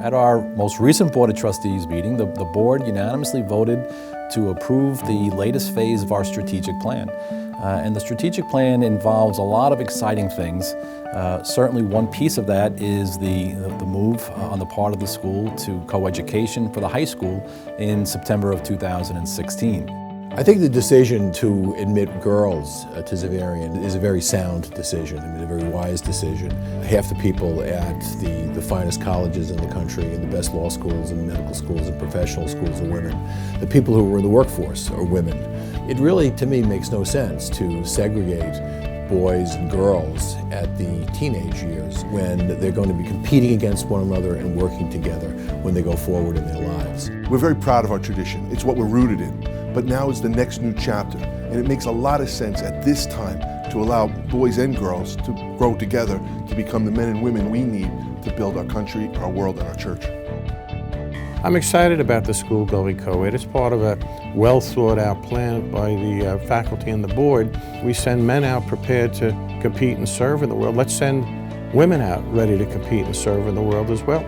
At our most recent Board of Trustees meeting, the board unanimously voted to approve the latest phase of our strategic plan. And the strategic plan involves a lot of exciting things. Certainly one piece of that is the move on the part of the school to co-education for the high school in September of 2016. I think the decision to admit girls to Xaverian is a very sound decision, a very wise decision. Half the people at the finest colleges in the country and the best law schools and medical schools and professional schools are women. The people who are in the workforce are women. It really, to me, makes no sense to segregate boys and girls at the teenage years when they're going to be competing against one another and working together when they go forward in their lives. We're very proud of our tradition. It's what we're rooted in. But now is the next new chapter, and it makes a lot of sense at this time to allow boys and girls to grow together to become the men and women we need to build our country, our world, and our church. I'm excited about the school going co-ed. It's part of a well thought out plan by the faculty and the board. We send men out prepared to compete and serve in the world. Let's send women out ready to compete and serve in the world as well.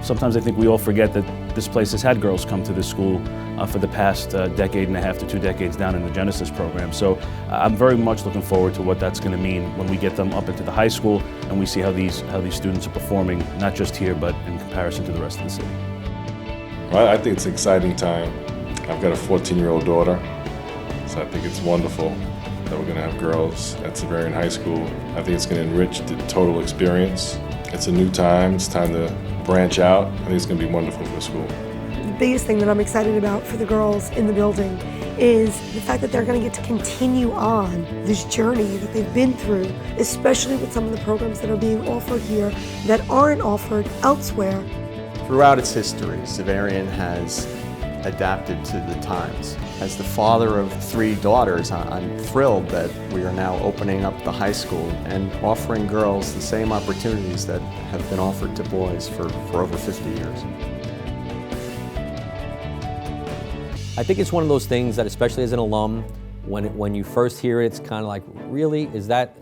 Sometimes I think we all forget that this place has had girls come to this school for the past decade and a half to 2 decades down in the Genesis program. So I'm very much looking forward to what that's going to mean when we get them up into the high school and we see how these students are performing, not just here, but in comparison to the rest of the city. Well, I think it's an exciting time. I've got a 14-year-old daughter, so I think it's wonderful that we're going to have girls at Xaverian High School. I think it's going to enrich the total experience. It's a new time. It's time to branch out. I think it's going to be wonderful for the school. The biggest thing that I'm excited about for the girls in the building is the fact that they're going to get to continue on this journey that they've been through, especially with some of the programs that are being offered here that aren't offered elsewhere. Throughout its history, Xaverian has adapted to the times. As the father of 3 daughters, I'm thrilled that we are now opening up the high school and offering girls the same opportunities that have been offered to boys for over 50 years. I think it's one of those things that, especially as an alum, when you first hear it, it's kind of like, really? Is that,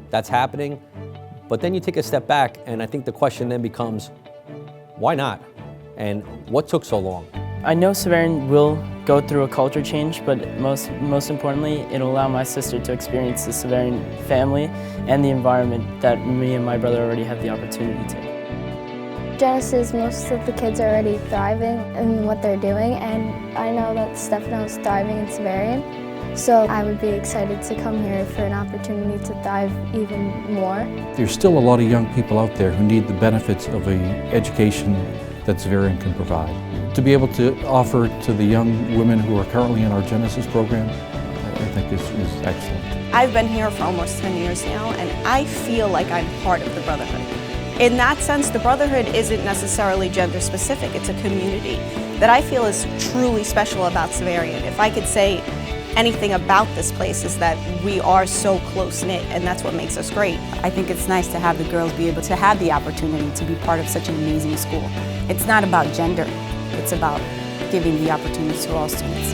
that's happening? But then you take a step back, and I think the question then becomes, why not? And what took so long? I know Xaverian will go through a culture change, but most importantly, it'll allow my sister to experience the Xaverian family and the environment that me and my brother already have the opportunity to. Genesis, most of the kids are already thriving in what they're doing, and I know that Stefano's thriving in Xaverian, so I would be excited to come here for an opportunity to thrive even more. There's still a lot of young people out there who need the benefits of an education that Xaverian can provide. To be able to offer to the young women who are currently in our Genesis program, I think is excellent. I've been here for almost 10 years now, and I feel like I'm part of the Brotherhood. In that sense, the Brotherhood isn't necessarily gender specific, it's a community that I feel is truly special about Xaverian. If I could say anything about this place is that we are so close-knit, and that's what makes us great. I think it's nice to have the girls be able to have the opportunity to be part of such an amazing school. It's not about gender, it's about giving the opportunities to all students.